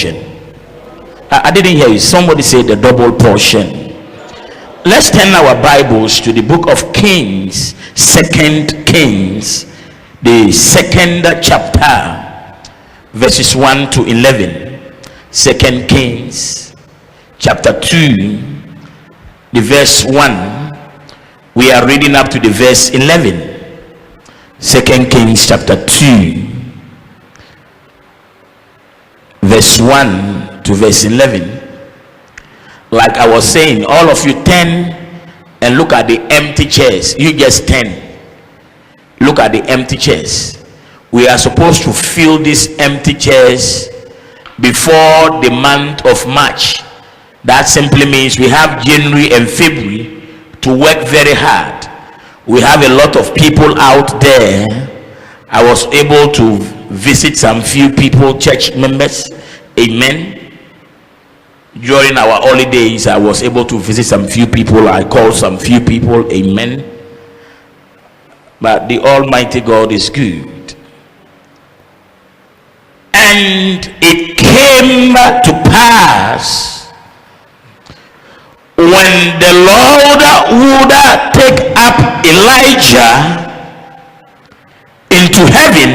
portion. I didn't hear you. Somebody say the double portion. Let's turn our Bibles to the book of Kings, 2 Kings, the 2nd chapter, verses 1 to 11. 2 Kings chapter 2, the verse 1. We are reading up to the verse 11. 2 Kings chapter 2, verse 1 to verse 11. Like I was saying, all of you turn and look at the empty chairs. You just turn. Look at the empty chairs. We are supposed to fill these empty chairs before the month of March. That simply means we have January and February to work very hard. We have a lot of people out there. I was able to visit some few people, church members. Amen. During our holidays, I was able to visit some few people. I called some few people. Amen. But the Almighty God is good. And it came to pass, when the Lord would take up Elijah into heaven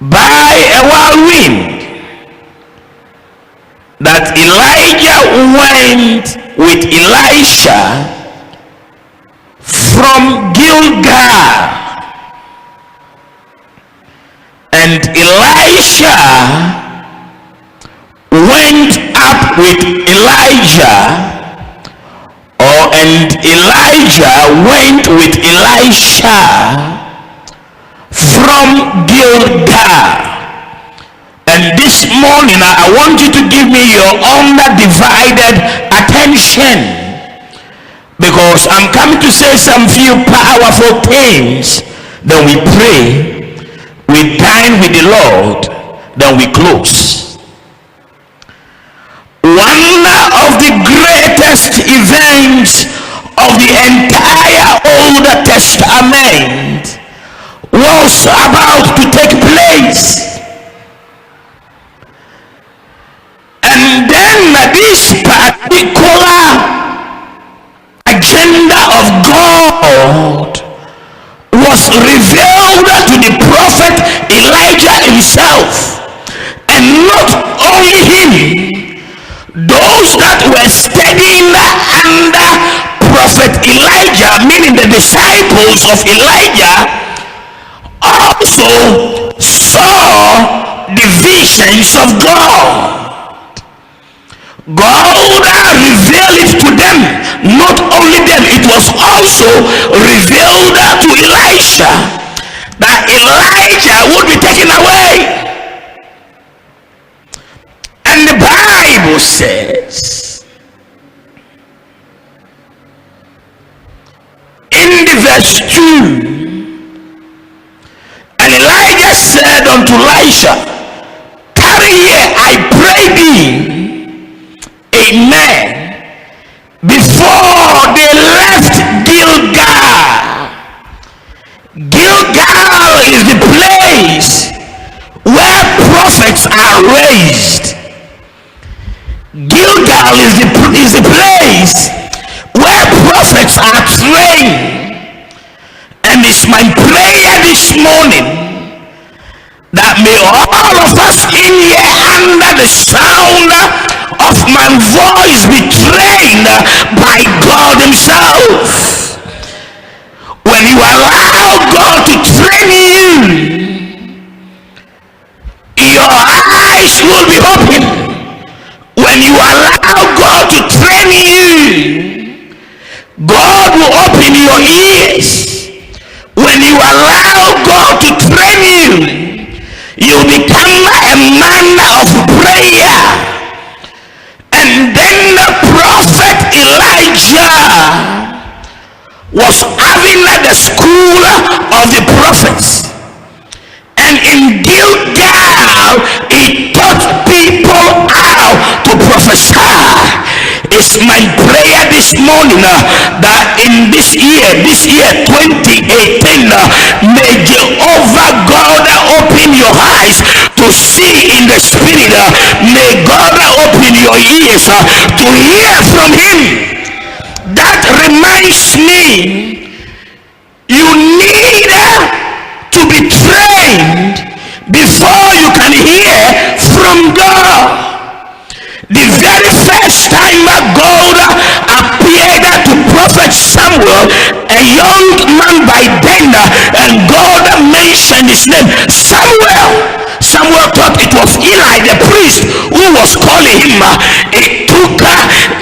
by a whirlwind, that Elijah went with Elisha from Gilgal, and Elisha went up with Elijah, and Elijah went with Elisha from Gilgal. And this morning I want you to give me your undivided attention, because I'm coming to say some few powerful things. Then we pray, we dine with the Lord, then we close. One of the greatest events of the entire Old Testament was about to take place. And then this particular agenda of God was revealed to the prophet Elijah himself. And not only him, those that were studying under prophet Elijah, meaning the disciples of Elijah, also saw the visions of God. God revealed it to them. Not only them, it was also revealed to Elisha that Elijah would be taken away. And the Bible says in the verse 2, and Elijah said unto Elisha, tarry here, I pray thee, amen, before they left Gilgal. Gilgal is the place where prophets are raised. Gilgal is the place where prophets are trained. And it's my prayer this morning that may all of us in here under the sound of my voice be trained by God himself. When you allow God to train you, your eyes will be open. When you allow God to train you, God will open your ears. When you allow God to train you, you become a man of prayer. And then the prophet Elijah was having the school of the prophets. And in Gilgal, he taught people how to prophesy. It's my prayer this morning that in this year 2018, may Jehovah God open your eyes to see in the spirit. May God open your ears to hear from him. That reminds me, you need to be trained before you can hear from God. The very first time God appeared to prophet Samuel, a young man by then, and God mentioned his name, Samuel. Samuel thought it was Eli the priest who was calling him. It took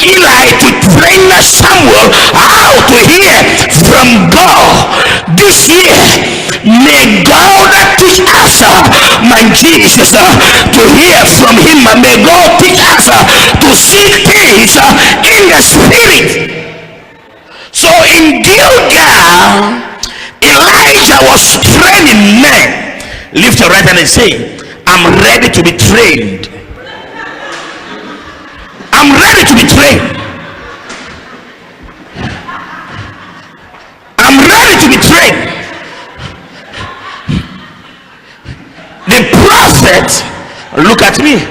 Eli to train Samuel how to hear from God. This year, may God teach us, my Jesus, to hear from him. May God teach us to see things in the spirit. So in Gilgal, Elijah was training men. Lift your right hand and say, I'm ready to be trained. I'm ready to be trained. I'm ready to be trained. The prophet, look at me.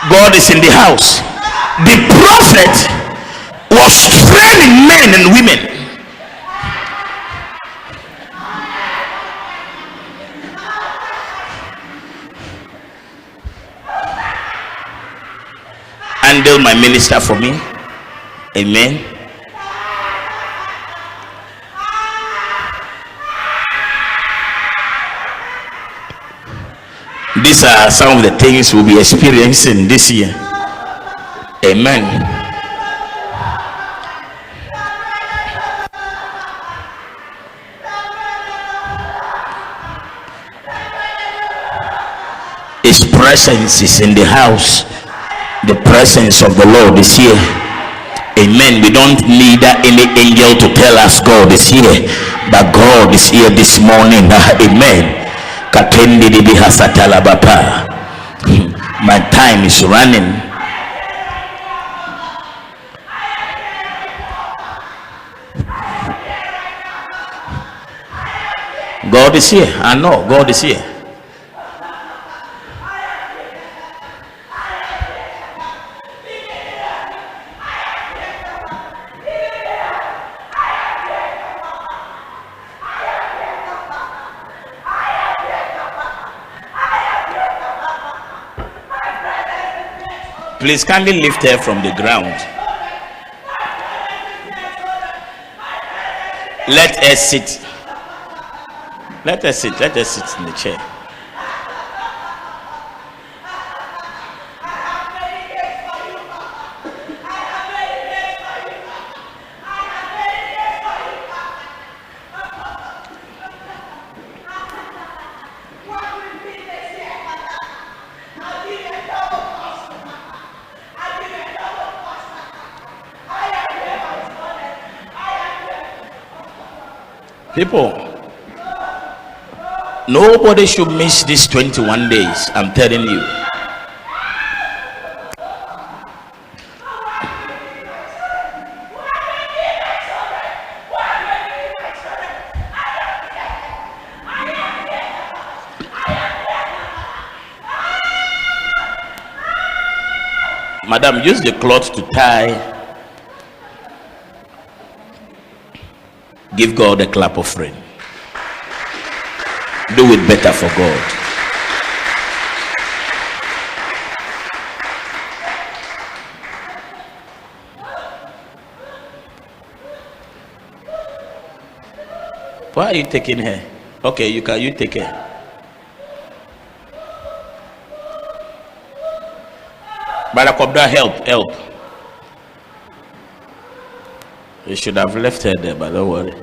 God is in the house. The prophet was training men and women. Handle my minister for me. Amen. These are some of the things we'll be experiencing this year. Amen. His presence is in the house. The presence of the Lord is here. Amen. We don't need any angel to tell us God is here, but God is here this morning. Amen. My time is running. God is here. I know God is here. Please kindly lift her from the ground. Let her sit. Let her sit. Let her sit in the chair. People, nobody should miss these 21 days. I'm telling you. Madam, use the cloth to tie. Give God a clap offering. Do it better for God. Why are you taking her? Okay, you take her. Brother Kobda, help. You should have left her there, but don't worry.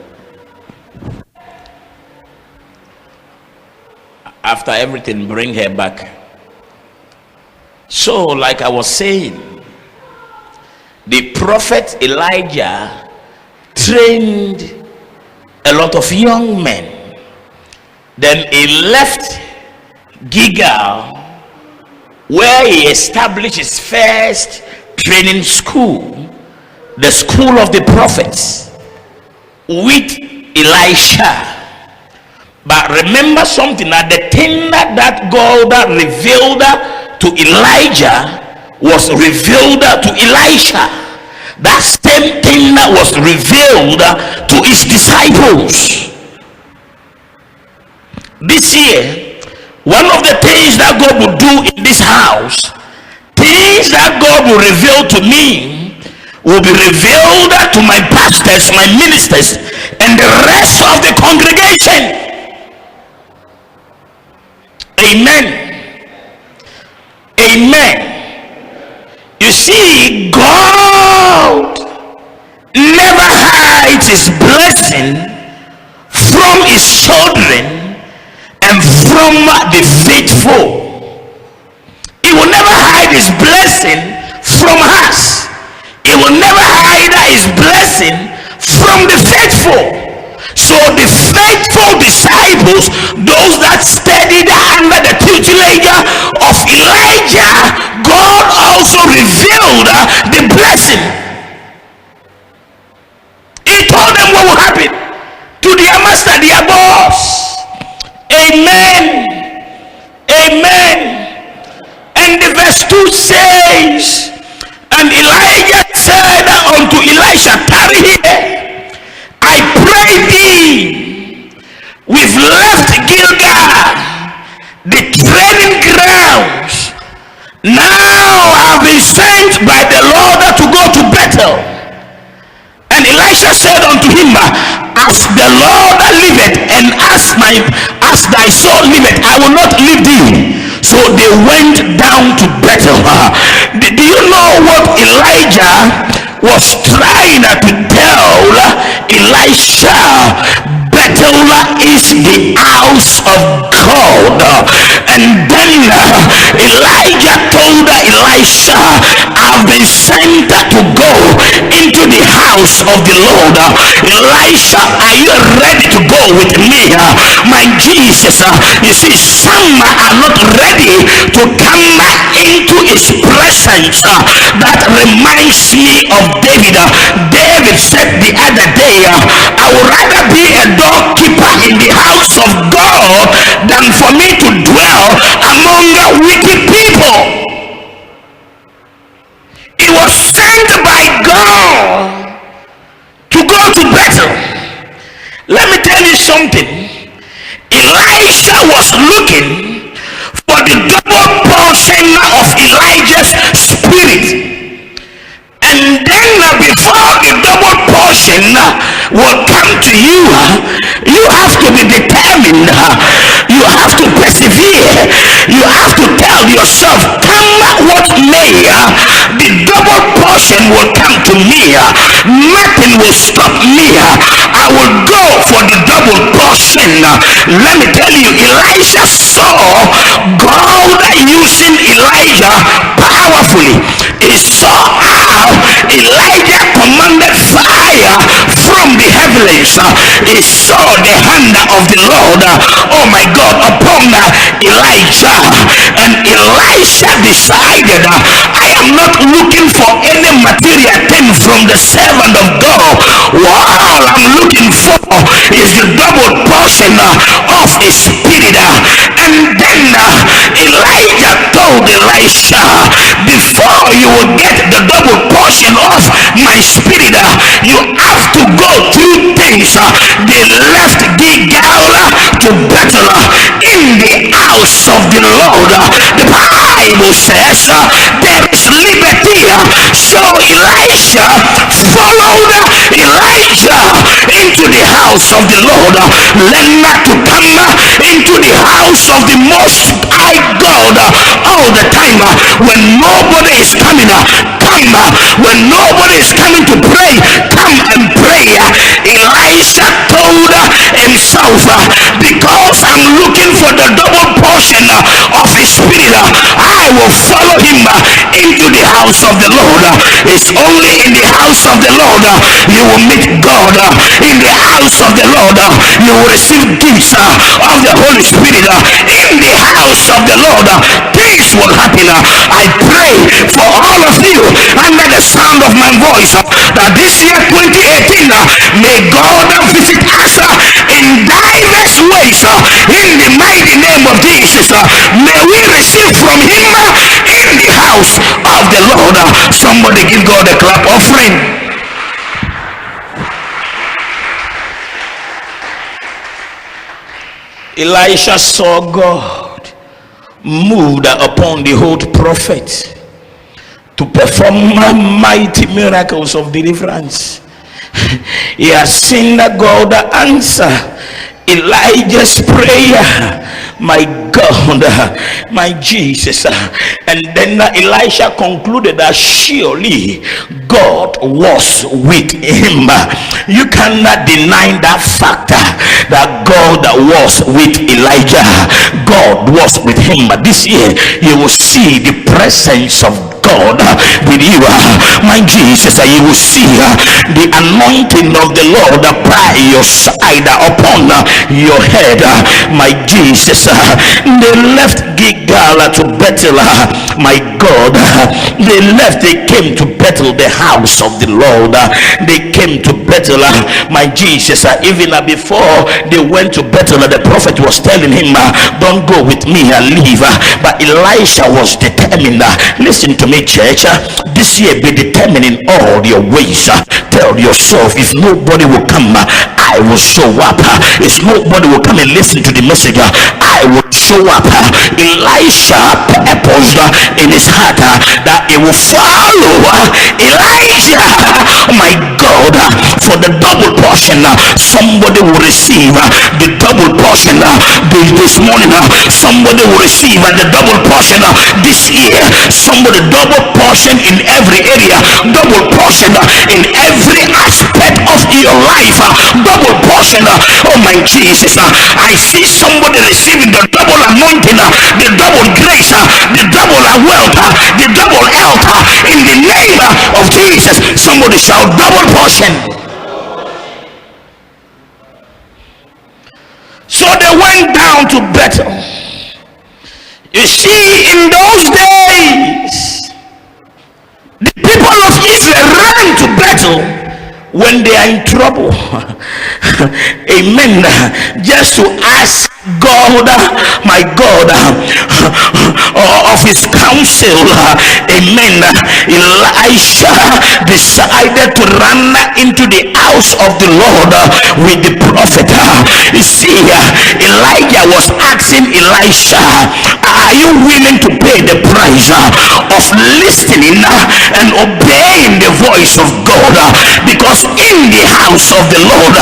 After everything, bring her back. So, like I was saying, the prophet Elijah trained a lot of young men. Then he left Gilgal, where he established his first training school, the school of the prophets, with Elisha. But remember something, that the thing that God revealed to Elijah was revealed to Elisha. That same thing that was revealed to his disciples. This year, one of the things that God will do in this house, things that God will reveal to me, will be revealed to my pastors, my ministers, and the rest of the congregation. Amen. Amen. You see, God never hides his blessing from his children and from the faithful. He will never hide his blessing from us. He will never hide his blessing from the faithful. So the faithful disciples, those that studied under the tutelage of Elijah, God also revealed the blessing. He told them what will happen to their master, their boss. Amen. Amen. And the verse 2 says, and Elijah said unto Elisha, tarry here, I pray thee. We've left Gilgal, the training grounds. Now I've been sent by the Lord to go to Bethel. And Elisha said unto him, as the Lord liveth, and as thy soul liveth, I will not leave thee. So they went down to Bethel. Do you know what Elijah was trying to tell Elisha? Bethel is the house of God. And then Elijah told Elisha, I've been sent to go into the house of the Lord. Elisha, are you ready to go with me? My Jesus, you see, some are not ready to come into his presence. That reminds me of David. David said the other day, I would rather be a doorkeeper in the house of God than for me to dwell among wicked people. He was sent by God to go to Bethel. Let me tell you something. Elisha was looking for the double portion of Elijah's spirit. And then before the double portion will come to you, you have to be determined. You have to persevere. You have to tell yourself, come what may, the double portion will come to me. Nothing will stop me. I will go for the double portion. Let me tell you, Elisha saw God using Elijah powerfully. He saw how Elijah commanded fire from the heavens. He saw the hand of the Lord, oh my God, upon Elijah. And Elisha decided, I am not looking for any material thing from the servant of God. All I'm looking for is the double portion of his spirit. And then Elijah told Elisha, before you will get the double portion of my spirit, you have to go through things. They left Gilgal to Bethel in the house of the Lord. The Bible says there is liberty. So Elisha followed Elijah into the house of the Lord. Learn not to come into the house of the Most High God all the time. When nobody is coming, come. When nobody is coming to pray, come and pray. Elisha told himself, because I'm looking for the double portion of his spirit, I will follow him into the house of the Lord. It's only in the house of the Lord you will meet God. In the house of the Lord you will receive gifts of the Holy Spirit. In the house of the Lord things will happen. I pray for all of you under the sound of my voice that this year 2018 may God visit us in diverse ways in the mighty name of Jesus. May we receive from him in the house of the Lord. Somebody give God a clap offering. Elisha saw God moved upon the old prophet to perform mighty miracles of deliverance. He has seen that God answer Elijah's prayer. My God, my Jesus. And then Elisha concluded that surely God was with him. You cannot deny that fact that God was with Elijah. God was with him. But this year you will see the presence of God with you, my Jesus. You will see the anointing of the Lord by your side upon your head, my Jesus. They left Gilgal to Bethel, my God. They left, they came to Bethel, the house of the Lord. They came to Bethel, my Jesus. Even before they went to Bethel, the prophet was telling him, don't go with me and leave. But Elisha was determined. Listen to me, church. This year be determined in all your ways. Tell yourself, if nobody will come, I will show up. If nobody will come and listen to the message, I will show up. Elisha purposed in his heart that he will follow Elijah, my God, for the double portion. Somebody will receive the double portion this morning. Somebody will receive the double portion this year. Somebody double portion in every area, double portion in every aspect of your life, double portion. Oh my Jesus, I see somebody receiving the double anointing, the double grace, the double wealth, the double health in the name of Jesus. Somebody shout double portion. So they went down to Bethel. You see, in those days the people of Israel ran to Bethel when they are in trouble. Amen. Just to ask God, my God, of his counsel. Amen. Elisha decided to run into the house of the Lord with the prophet. You see, Elijah was asking Elisha, are you willing to pay the price of listening and obeying the voice of God? Because in the house of the Lord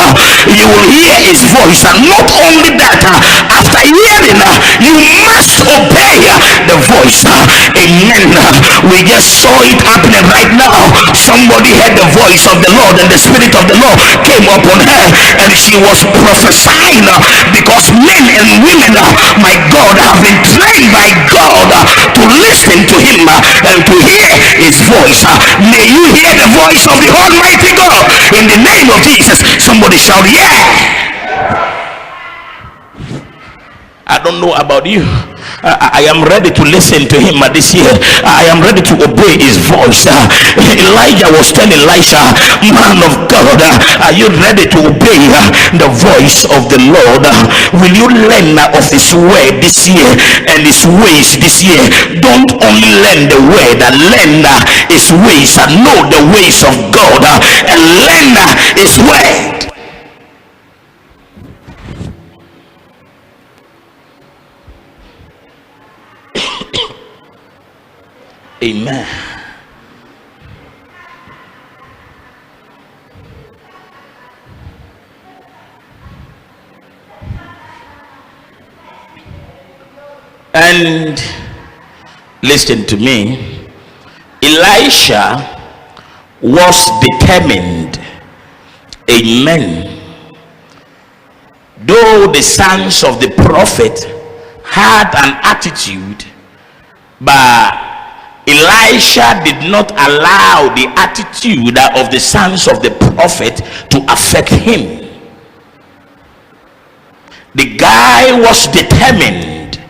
you will hear his voice, and not only that, after hearing you must obey the voice. Amen. We just saw it happening right now. Somebody heard the voice of the Lord and the Spirit of the Lord came upon her, and she was prophesying because men and women, my God, have been trained by God to listen to him and to hear his voice. May you hear the voice of the Almighty God in the name of Jesus. Somebody shout, yeah. I don't know about you. I am ready to listen to him this year. I am ready to obey his voice. Elijah was telling Elisha, man of God, are you ready to obey the voice of the Lord? Will you learn of his word this year and his ways this year? Don't only learn the word, learn his ways, know the ways of God, and learn his word. Amen. And listen to me, Elisha was determined. Amen. Though the sons of the prophet had an attitude, but Elisha did not allow the attitude of the sons of the prophet to affect him. The guy was determined.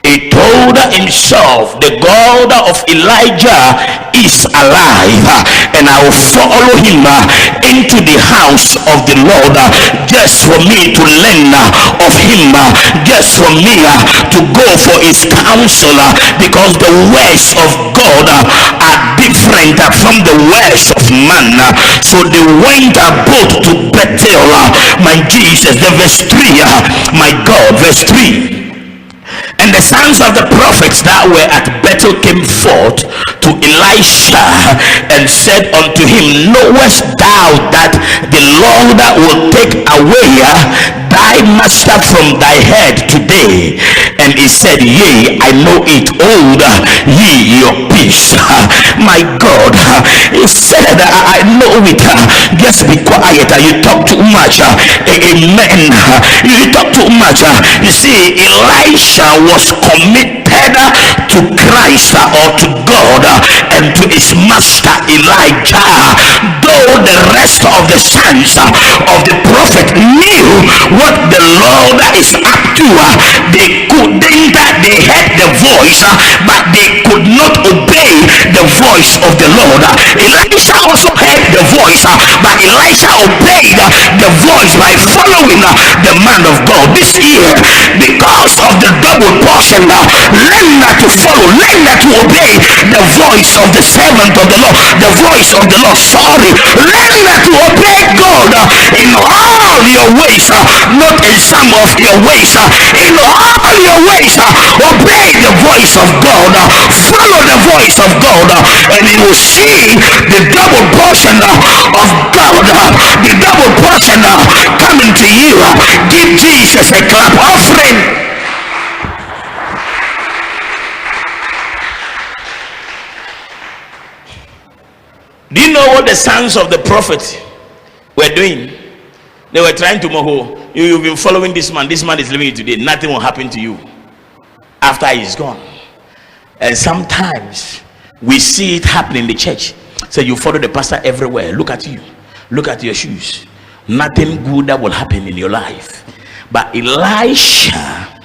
He told himself, the God of Elijah is alive, and I will follow him into the house of the Lord, just for me to learn of him, just for me to go for his counsel, because the ways of God are different from the ways of man. So they went both to Bethel, my Jesus. The verse 3, my God, verse 3. And the sons of the prophets that were at Bethel came forth to Elisha and said unto him, knowest thou that the Lord will take away thy master from thy head today? And he said, yea, I know it. Hold ye your peace. My God, he said, I know it. Just be quiet. You talk too much. Amen. You talk too much. You see, Elisha was committed to Christ or to God and to his master Elijah. Though the rest of the sons of the prophet knew what the Lord is up to, they couldn't, they heard the voice, but they could not obey the voice of the Lord. Elisha also heard the voice, but Elisha obeyed the voice by following the man of God. This year, because of the double portion, learn to follow, learn to obey the voice of the servant of the Lord, the voice of the Lord. Sorry, learn to obey God in all your ways, not in some of your ways. In all your ways, obey the voice of God, follow the voice of God, and you will see the double portion of God, the double portion coming to you. Give Jesus a clap offering. Do you know what the sons of the prophet were doing? They were trying to moho. You've been following this man. This man is leaving you today. Nothing will happen to you after he's gone. And sometimes we see it happen in the church. So you follow the pastor everywhere. Look at you. Look at your shoes. Nothing good that will happen in your life. But Elisha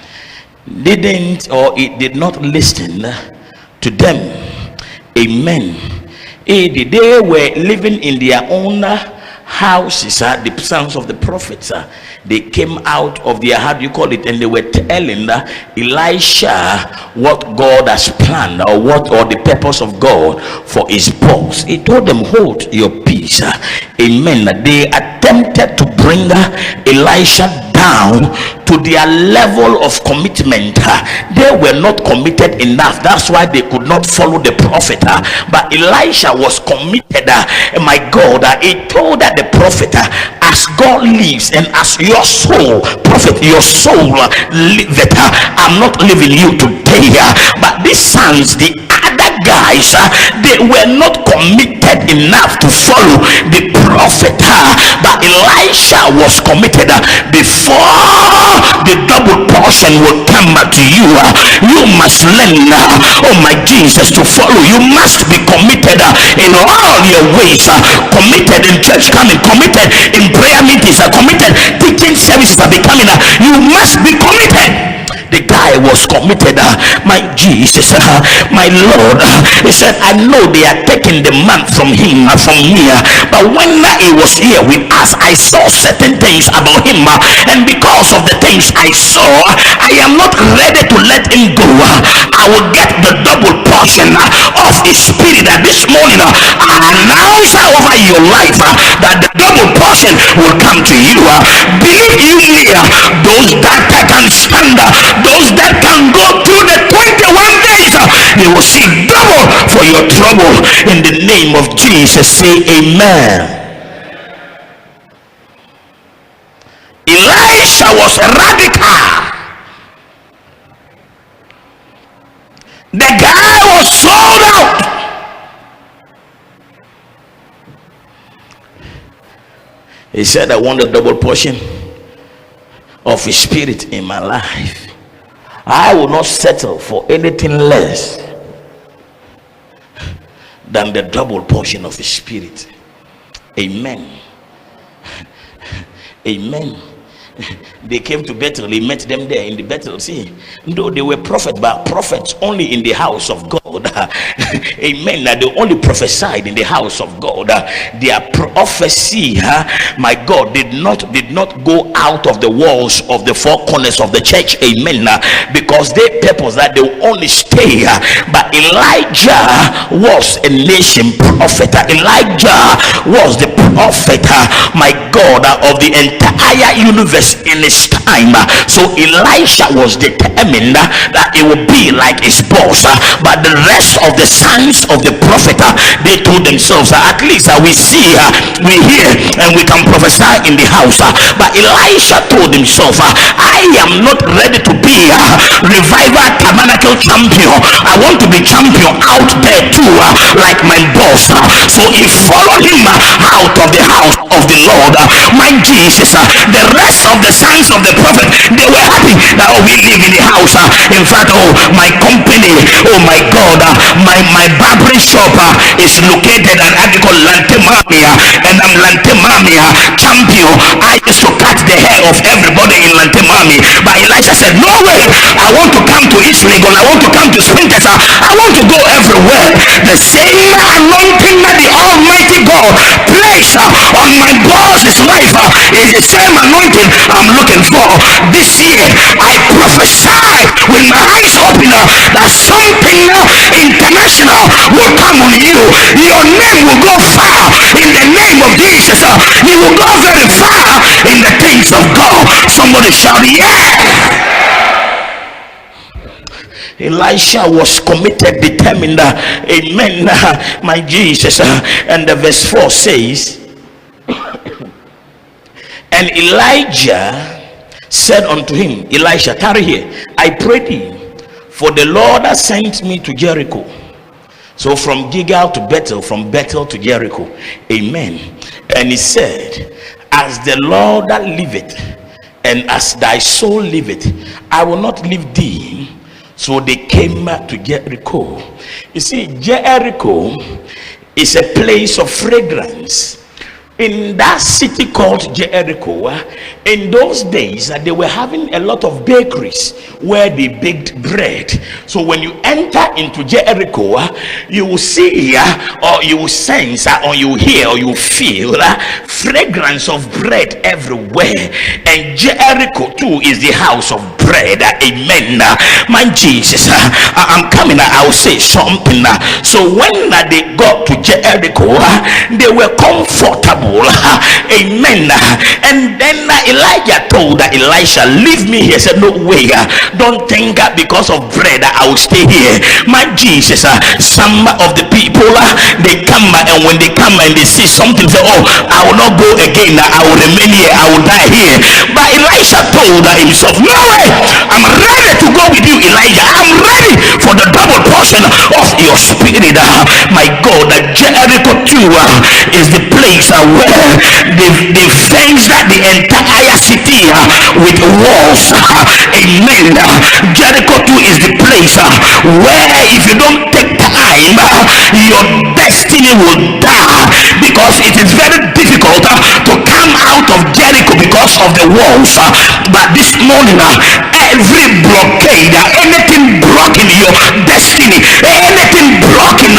didn't, or it did not listen to them. Amen. They were living in their own houses. The sons of the prophets, they came out of their, how do you call it, and they were telling Elisha what God has planned, or the purpose of God for his boss. He told them, hold your peace. Amen. They attempted to bring Elisha down to their level of commitment. They were not committed enough. That's why they could not follow the prophet. But Elisha was committed. My God, he told that the prophet, as God lives and as your soul, prophet, your soul liveth, I'm not leaving you today. But these sons, the other guys, they were not committed enough to follow the prophet. But Elisha was committed. Before the double portion will come to you, you must learn, oh my Jesus, to follow. You must be committed in all your ways. Committed in church coming, committed in prayer meetings, committed teaching services are becoming. You must be committed. The guy was committed. My Jesus, my Lord, he said, I know they are taking the man from him, from me, but when he was here with us, I saw certain things about him, and because of the things I saw, I am not ready to let him go. I will get the double portion of his spirit. This morning, I announce over your life that the double portion will come to you. Believe you me, those that can stand, those that can go through the 21 days, they will see double for your trouble. In the name of Jesus, say amen. Elisha was radical. The guy was sold out. He said, I want a double portion of his spirit in my life. I will not settle for anything less than the double portion of his spirit. Amen. Amen. They came to Bethel. He met them there in the Bethel. See, though they were prophets, but prophets only in the house of God. Amen. They only prophesied in the house of God. Their prophecy, my God, did not go out of the walls of the four corners of the church. Amen. Because they purpose that they will only stay. But Elijah was a nation prophet. Elijah was the prophet, my God, of the entire universe in his time. So Elisha was determined that it would be like his boss. But the rest of the sons of the prophet, they told themselves, at least we see, we hear, and we can prophesy in the house. But Elisha told himself, I am not ready to be revival tabernacle champion. I want to be champion out there too, like my boss. So he followed him out of the house of the Lord. My Jesus, the rest of the sons of the prophet, they were happy that we live in the house. In fact, my company, my God, my barbering shop is located at Lantemamia, and I'm Lantemamia champion. I used to cut the hair of everybody in Lantemami. But Elisha said, no way, I want to come to East Legon, I want to come to Spintex, I want to go everywhere. The same anointing that the Almighty God placed on my boss's life is the same anointing I'm looking for. This year I prophesy with my eyes open that something international will come on you. Your name will go far in the name of Jesus. You will go very far in the things of God. Somebody shout, yeah. Elisha was committed, determined. Amen. My Jesus. And the verse 4 says, and Elijah said unto him, Elisha, tarry here, I pray thee, for the Lord has sent me to Jericho. So from Gilgal to Bethel, from Bethel to Jericho. Amen. And he said, as the Lord that liveth, and as thy soul liveth, I will not leave thee. So they came to Jericho. You see, Jericho is a place of fragrance. In that city called Jericho, in those days they were having a lot of bakeries where they baked bread. So when you enter into Jericho, you will see or you will sense or you hear or you feel fragrance of bread everywhere. And Jericho too is the house of bread. Amen. My Jesus, I'm coming. I will say something. So when they got to Jericho, they were comfortable. Amen. And then Elijah told Elisha, leave me here. He said, no way, don't think because of bread I will stay here. My Jesus, some of the people, they come, and when they come and they see something, say, oh, I will not go again, I will remain here, I will die here. But Elisha told himself, no way, I'm ready to go with you, Elijah. I'm ready for the double portion of your spirit. My God, Jericho too is the place where they fenced the entire city with walls. Amen. Jericho too is the place where if you don't take time, your destiny will die, because it is very difficult to come out of Jericho because of the walls. But this morning, every blockade, anything blocking your destiny, anything blocking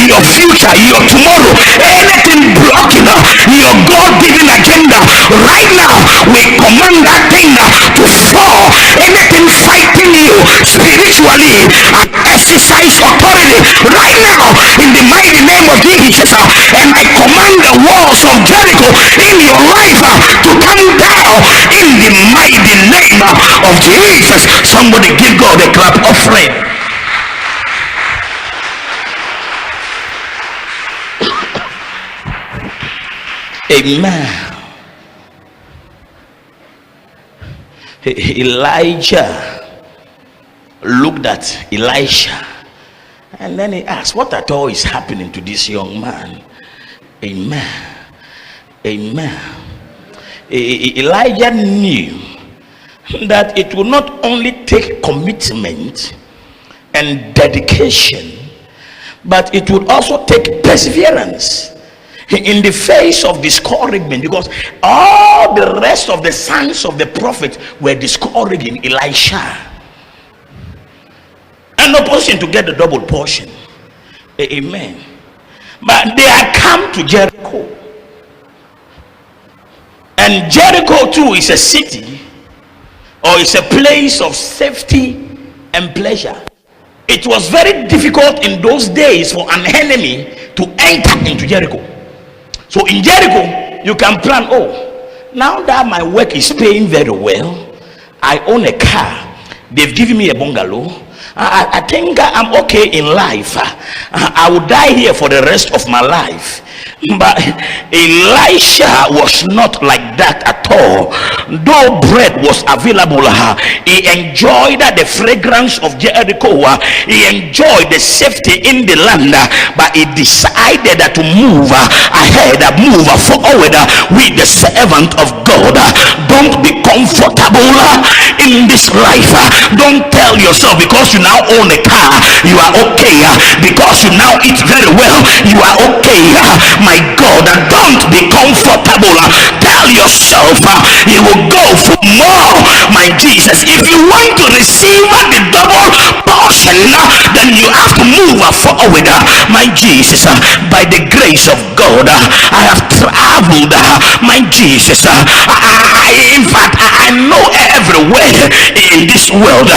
your future, your tomorrow, anything blocking your God-given agenda, right now we command that thing to fall. Anything fighting you spiritually, exercise authority right now in the mighty name of Jesus. And I command the walls of Jericho in your life to come down in the mighty name of Jesus. Somebody give God a clap offering. Amen. Elijah looked at Elisha, and then he asked, what at all is happening to this young man? Amen. Amen. Elijah knew that it would not only take commitment and dedication, but it would also take perseverance. in the face of discouragement, because all the rest of the sons of the prophet were discouraging Elisha, an opposition to get the double portion. Amen. But they had come to Jericho, and Jericho too is a city, or it's a place of safety and pleasure. It was very difficult in those days for an enemy to enter into Jericho. So in Jericho, you can plan, oh, now that my work is paying very well, I own a car, they've given me a bungalow, I think I'm okay in life. I will die here for the rest of my life. But Elisha was not like that at all. Though bread was available, he enjoyed the fragrance of Jericho. He enjoyed the safety in the land, but he decided to move ahead, move forward with the servant of God. Don't be comfortable in this life. Don't tell yourself because you now own a car you are okay, because you now eat very well you are okay. My God, don't be comfortable. Tell yourself you will go for more. My Jesus, if you want to receive the double portion, then you have to move forward. My Jesus, by the grace of God, I have traveled. My Jesus, in fact, I know everywhere in this world.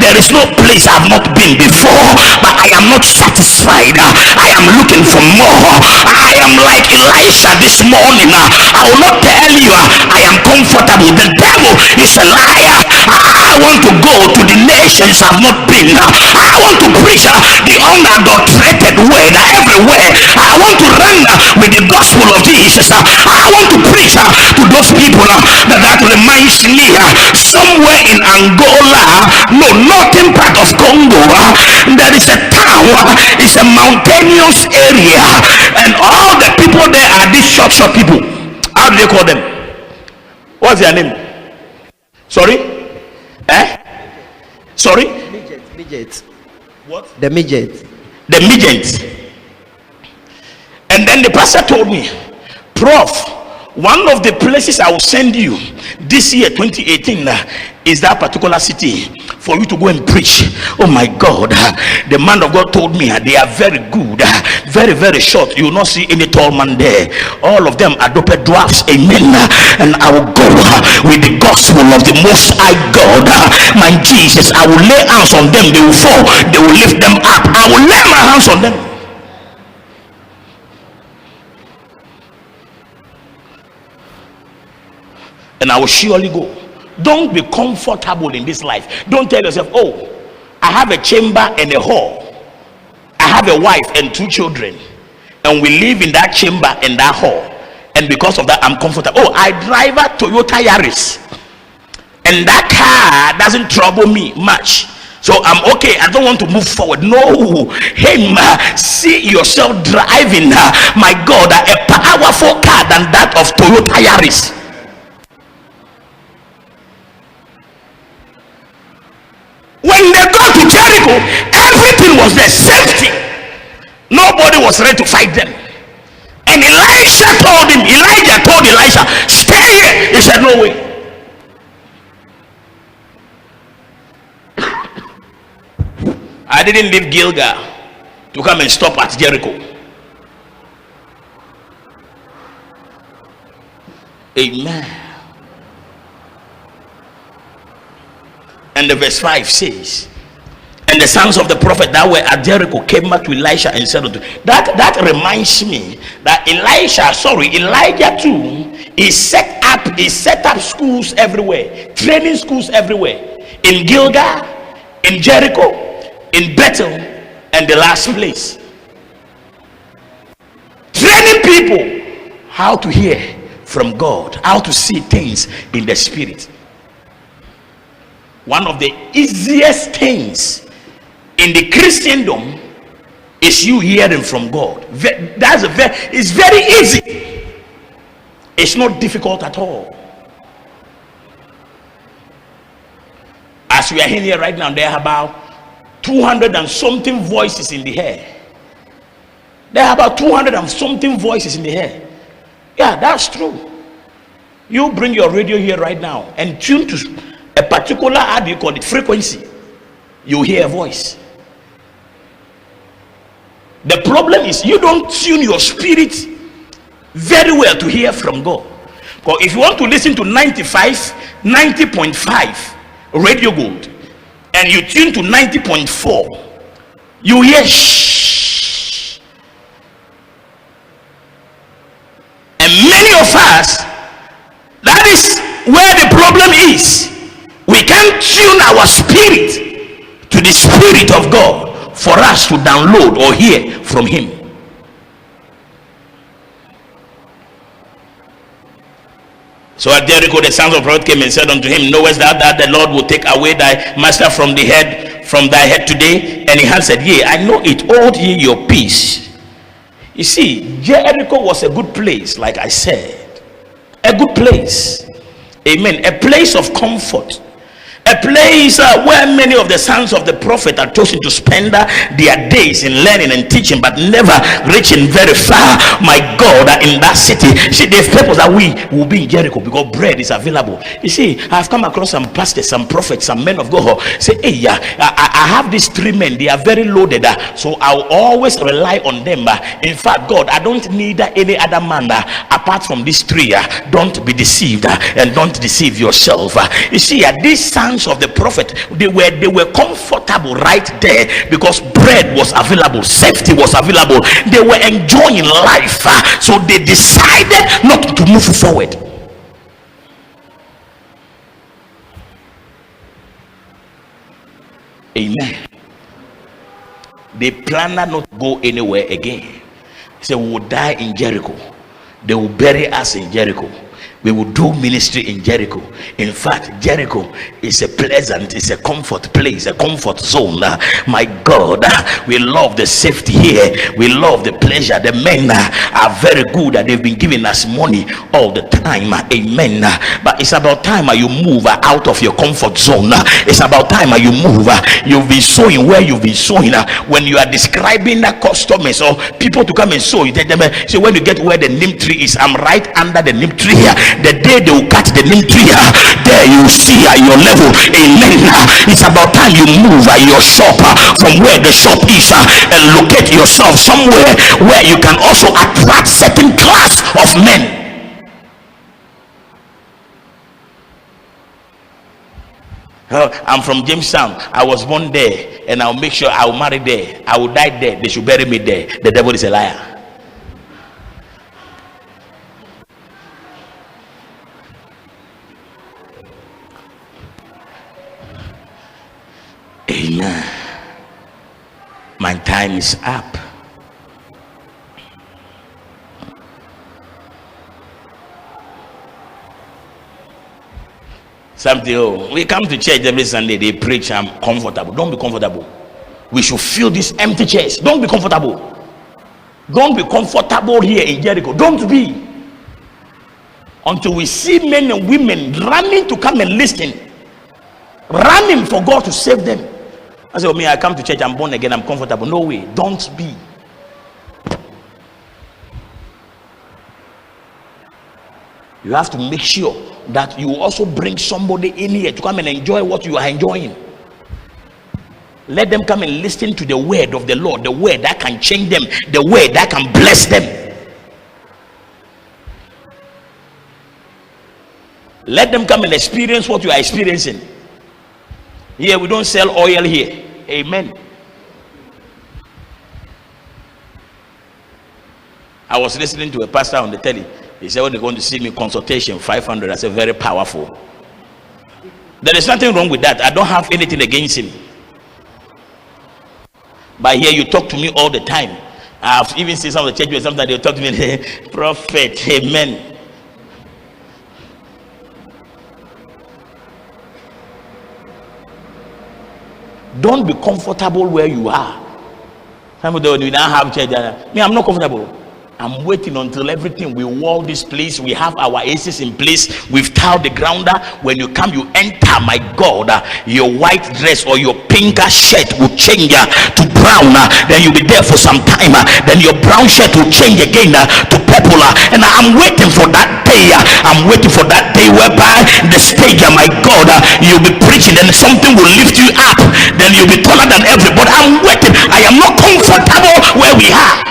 There is no place I've not been before, but I am not satisfied. I am looking for more. I am like Elisha this morning. I will not tell you I am comfortable. The devil is a liar. I want to go to the nations I've not been. I want to preach the unadulterated word everywhere. I want to run with the gospel of Jesus. I want to preach to those people that reminds me somewhere in Angola, no, northern part of Congo, there is a town, it's a mountainous area, and all the people there are these short people. How do they call them? What's their name? Sorry? Sorry? Midget. What? The midget. The midget. And then the pastor told me, Prof, one of the places I will send you this year 2018 is that particular city for you to go and preach. Oh my God, the man of God told me they are very good, very short. You will not see any tall man there. All of them are dope dwarfs. Amen. And I will go with the gospel of the Most High God. My Jesus, I will lay hands on them. They will fall. They will lift them up. I will lay my hands on them. And I will surely go. Don't be comfortable in this life. Don't tell yourself, oh, I have a chamber and a hall. I have a wife and 2 children, and we live in that chamber and that hall, and because of that I'm comfortable. Oh, I drive a Toyota Yaris, and that car doesn't trouble me much, so I'm okay. I don't want to move forward. No, see yourself driving, my God, a powerful car than that of Toyota Yaris. When they got to Jericho, everything was there, safety. Nobody was ready to fight them. And Elijah told Elisha, stay here. He said, no way. I didn't leave Gilgal to come and stop at Jericho. Amen. And the verse 5 says, and the sons of the prophet that were at Jericho came back to Elisha and said to him. That reminds me that Elijah too, he set up schools everywhere, training schools everywhere, in Gilgal, in Jericho, in Bethel, and the last place, training people how to hear from God, how to see things in the spirit. One of the easiest things in the Christendom is you hearing from God. It's very easy. It's not difficult at all. As we are in here right now, there are about 200 and something voices in the air. There are about 200 and something voices in the air. Yeah, that's true. You bring your radio here right now and tune to a particular, how do you call it, frequency. You hear a voice. The problem is you don't tune your spirit very well to hear from God. Because if you want to listen to 90.5 radio gold and you tune to 90.4, you hear shh. And many of us, that is where the problem is. We can't tune our spirit to the Spirit of God for us to download or hear from Him. So at Jericho, the sons of the prophet came and said unto him, knowest thou that the Lord will take away thy master from thy head today? And he answered, yea, I know it. Hold ye your peace. You see, Jericho was a good place, like I said. A good place. Amen. A place of comfort. A place where many of the sons of the prophet are chosen to spend their days in learning and teaching, but never reaching very far. My God, in that city. See, the purpose that we will be in Jericho because bread is available. You see, I've come across some pastors, some prophets, some men of God say, hey, I have these 3 men, they are very loaded, so I'll always rely on them. In fact, God, I don't need any other man apart from these 3. Don't be deceived and don't deceive yourself. You see, these sons of the prophet, they were comfortable right there because bread was available, safety was available, they were enjoying life, so they decided not to move forward. Amen. They planned not to go anywhere again. They said, we will die in Jericho, they will bury us in Jericho, we will do ministry in Jericho. In fact, Jericho is a pleasant, it's a comfort place, a comfort zone. My God, we love the safety here, we love the pleasure. The men are very good, they've been giving us money all the time. Amen. But it's about time you move out of your comfort zone. It's about time you move. You've been sowing where you've been sowing. When you are describing the customers or people to come and sow, you tell them, so when you get where the neem tree is, I'm right under the neem tree here. The day they will cut the neem tree, there you see at your level. Amen. It's about time you move your shop from where the shop is and locate yourself somewhere where you can also attract certain class of men. I'm from Jamestown. I was born there, and I'll make sure I'll marry there. I will die there. They should bury me there. The devil is a liar. Amen. My time is up. Something, we come to church every Sunday, they preach, I'm comfortable. Don't be comfortable. We should fill these empty chairs. Don't be comfortable. Don't be comfortable here in Jericho. Don't be. Until we see men and women running to come and listen, running for God to save them. I say, oh, me, I come to church, I'm born again, I'm comfortable. No way. Don't be. You have to make sure that you also bring somebody in here to come and enjoy what you are enjoying. Let them come and listen to the word of the Lord, the word that can change them, the word that can bless them. Let them come and experience what you are experiencing. Here we don't sell oil here. Amen. I was listening to a pastor on the telly. He said when they're going to see me, consultation 500. I said very powerful. There is nothing wrong with that. I don't have anything against him. But here you talk to me all the time. I've even seen some of the churches, sometimes they'll talk to me, prophet, amen. Don't be comfortable where you are. Some of them, we now have church. Me, I'm not comfortable. I'm waiting until everything, we wall this place, we have our ACs in place, we've tiled the ground. When you come, you enter, my God, your white dress or your pink shirt will change to brown, then you'll be there for some time, then your brown shirt will change again to purple, and I'm waiting for that day. I'm waiting for that day whereby the stage, my God, you'll be preaching and something will lift you up, then you'll be taller than everybody. I'm waiting. I am not comfortable where we are.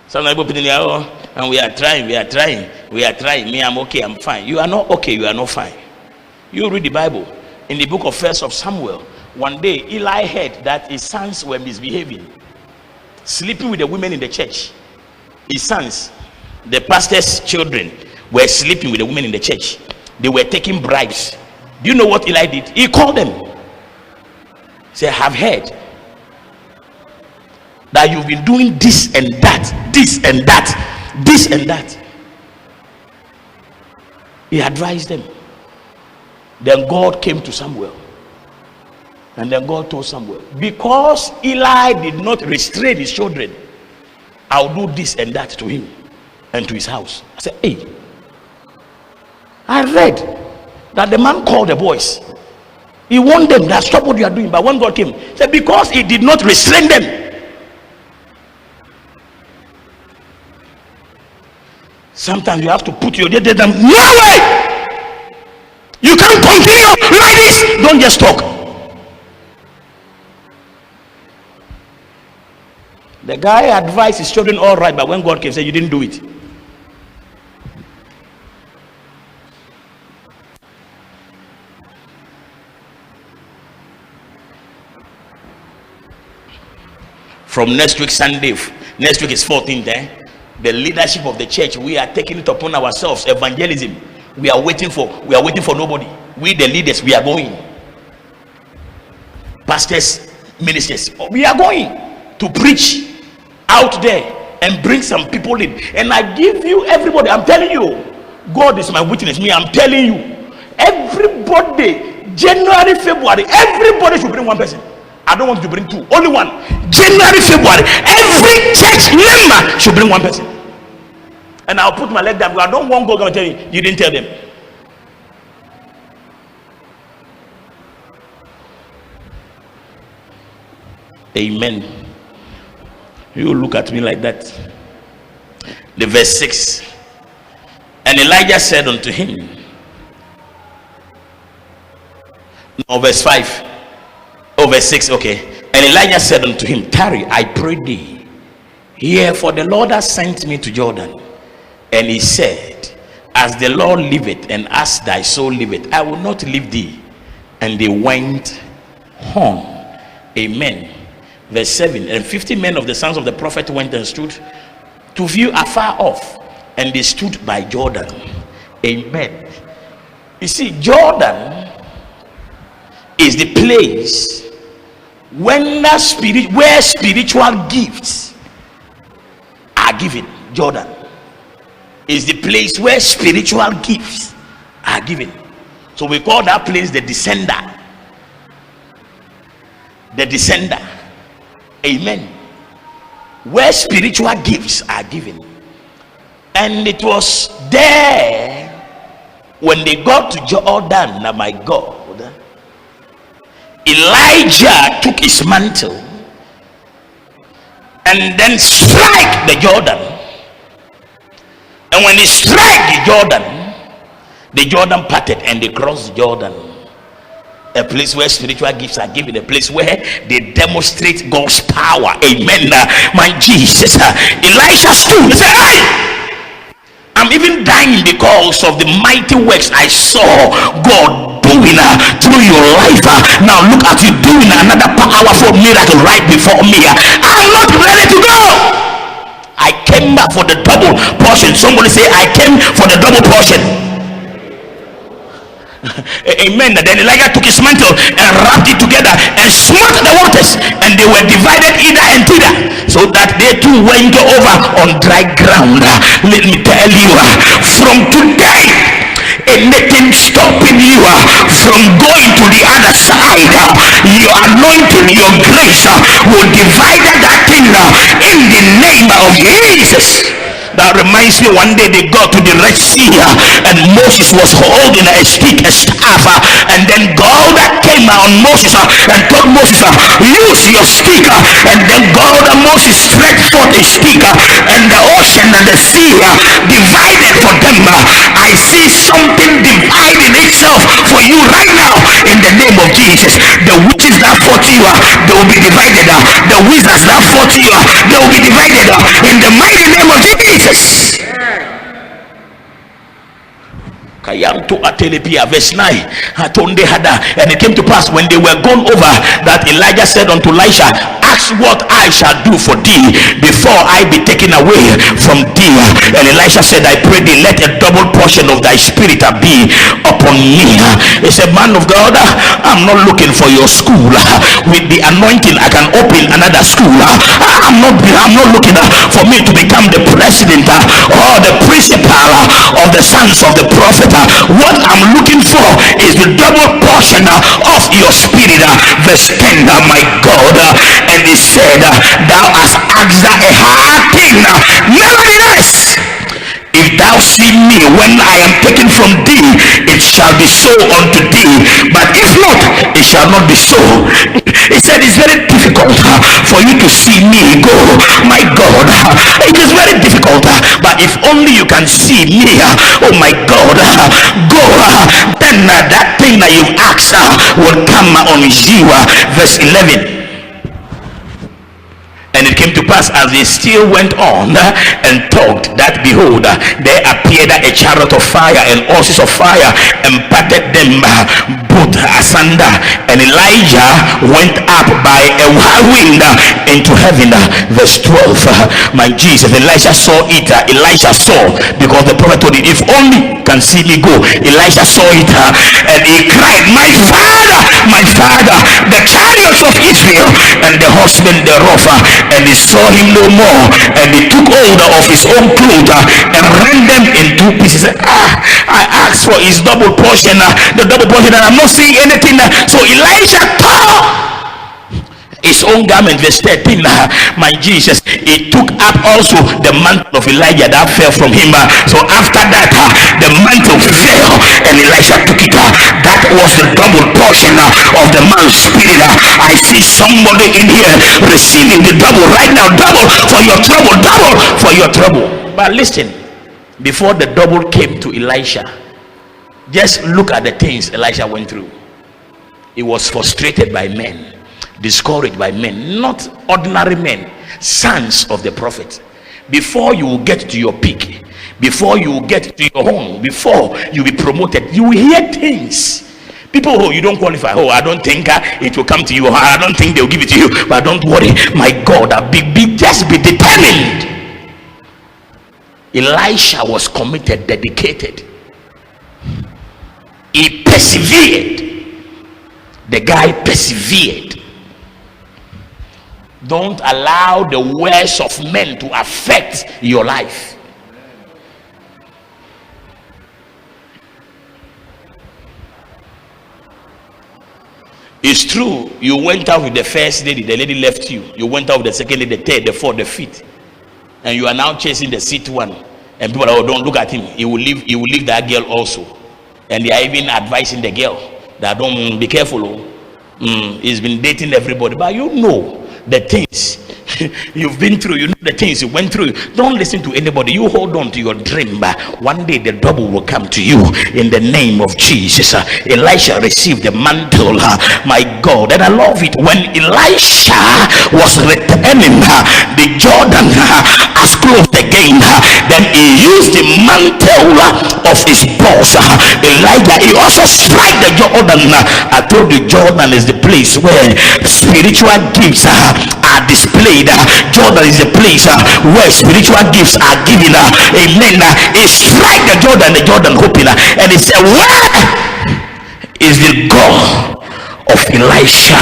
Some people put in there, and we are trying. Me, I'm okay, I'm fine. You are not okay, you are not fine. You read the Bible in the book of 1 Samuel. One day Eli heard that his sons were misbehaving, sleeping with the women in the church. His sons, the pastor's children, were sleeping with the women in the church. They were taking bribes. Do you know what Eli did? He called them. He said, I have heard that you've been doing this and that, this and that, this and that. He advised them. Then God came to Samuel, and then God told Samuel, because Eli did not restrain his children, I'll do this and that to him and to his house. I said, hey, I read that the man called the boys. He warned them that stop what you are doing. But when God came, he said, because he did not restrain them. Sometimes you have to put your dead them. No way! You can't continue like this. Don't just talk. The guy advised his children all right, but when God came, said you didn't do it. From next week Sunday, next week is 14th. The leadership of the church, we are taking it upon ourselves. Evangelism. We are waiting for nobody. We the leaders, we are going. Pastors, ministers, we are going to preach out there and bring some people in. And I give you everybody, I'm telling you, God is my witness. Me, I'm telling you, everybody, January, February, everybody should bring one person. I don't want you to bring two, only one. January, February, every church member should bring one person. And I'll put my leg down because I don't want God to tell you, you didn't tell them. Amen. You look at me like that. The verse 6. And Elijah said unto him, no, verse 5. Oh, verse 6, okay. And Elijah said unto him, tarry, I pray thee here, for the Lord has sent me to Jordan. And he said, as the Lord liveth, and as thy soul liveth, I will not leave thee. And they went home. Amen. Verse 7. And 50 men of the sons of the prophet went and stood to view afar off, and they stood by Jordan. Amen. You see, Jordan is the place where spiritual gifts are given. Jordan is the place where spiritual gifts are given. So we call that place the descender. The descender. Amen. Where spiritual gifts are given. And it was there when they got to Jordan, my God, Elijah took his mantle and then strike the Jordan. And when he struck the Jordan parted and they crossed the Jordan. A place where spiritual gifts are given, a place where they demonstrate God's power. Amen. My Jesus. Elijah stood and said, hey, I'm even dying because of the mighty works I saw God doing through your life. Now look at you doing another powerful miracle right before me. I'm not ready to go. I came back for the double portion. Somebody say, I came for the double portion. Amen. Then Elijah took his mantle and wrapped it together and smote the waters, and they were divided either and thither, so that they too went over on dry ground. Let me tell you, from today, anything stopping you from going to the other side, your anointing, your grace will divide that thing in the name of Jesus. That reminds me, one day they got to the Red Sea, and Moses was holding a stick, a staff, and then God came on Moses and told Moses, use your stick. And then God and Moses stretched forth a stick, and the ocean and the sea divided for them. I see something dividing itself for you right now in the name of Jesus. The witches that fought you, they will be divided. The wizards that fought you, they will be divided in the mighty name of Jesus. Verse 9, and it came to pass when they were gone over that Elijah said unto Elisha, ask what I shall do for thee before I be taken away from thee. And Elisha said, I pray thee, let a double portion of thy spirit be upon me. He said, man of God, I'm not looking for your school. With the anointing I can open another school. I'm not looking for me to become the president or the principal of the sons of the prophet. What I'm looking for is the double portion of your spirit. Verse 10, my God, and he said, thou hast asked a hard thing. Nevertheless, if thou see me when I am taken from thee, it shall be so unto thee, but if not, it shall not be so. He said it's very difficult for you to see me go. My God, it is very difficult, but if only you can see me, oh my God, go, then that thing that you've asked will come on you. Verse 11. And it came to pass as they still went on and talked, that behold, there appeared a chariot of fire and horses of fire, and parted them both asunder. And Elijah went up by a whirlwind into heaven. Verse 12. My Jesus, Elisha saw it. Elisha saw, because the prophet told him, if only can see me go. Elisha saw it, and he cried, my father, the chariots of Israel and the horsemen thereof. And he saw him no more, and he took hold of his own clothes and rent them in two pieces. I asked for his double portion, the double portion, and I'm not seeing anything. So Elijah tore his own garment. Verse 13. My Jesus, he took up also the mantle of Elijah that fell from him. So after that, the mantle fell, and Elisha took it. That was the double portion of the man's spirit. I see somebody in here receiving the double right now. Double for your trouble, double for your trouble. But listen, before the double came to Elisha, just look at the things Elisha went through. He was frustrated by men, discouraged by men, not ordinary men, sons of the prophet. Before you get to your peak, before you get to your home, before you be promoted, you will hear things. People, oh, you don't qualify. Oh, I don't think it will come to you. I don't think they'll give it to you. But don't worry, my God, just be determined. Elisha was committed, dedicated. He persevered. The guy persevered. Don't allow the words of men to affect your life. It's true, you went out with the first lady, the lady left you. You went out with the second lady, the third, the fourth, the fifth, and you are now chasing the sixth one. And people are, oh, don't look at him. He will leave that girl also. And they are even advising the girl that don't be careful. He's been dating everybody, but you know the things you've been through, you know the things you went through. Don't listen to anybody. You hold on to your dream, but one day the double will come to you in the name of Jesus. Elisha received the mantle, my God, and I love it. When Elisha was returning the Jordan as closed again, then he used the mantle of his boss Elijah. He also struck the Jordan. I told you Jordan is the place where spiritual gifts are displayed. Jordan is the place where spiritual gifts are given. Amen. He struck the Jordan hoping, and he said, where is the God of Elisha?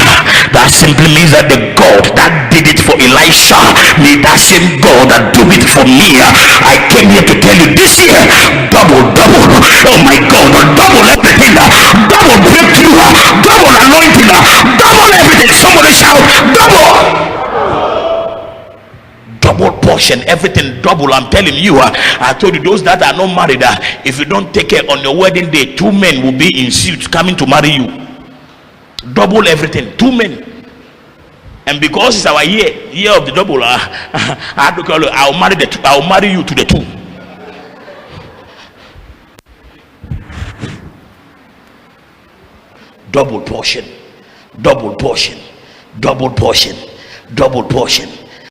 That simply means that the God that did it for Elisha, may that same God that do it for me. I came here to tell you this year, double, oh my God, double everything, double breakthrough, double anointing, double everything. Somebody shout double portion, everything double. I'm telling you. I told you, those that are not married, if you don't take care, on your wedding day, 2 men will be in suits coming to marry you. Double everything. 2 men. And because it's our year of the double, I have to call you, I'll marry you to the 2. Double portion, double portion, double portion, double portion.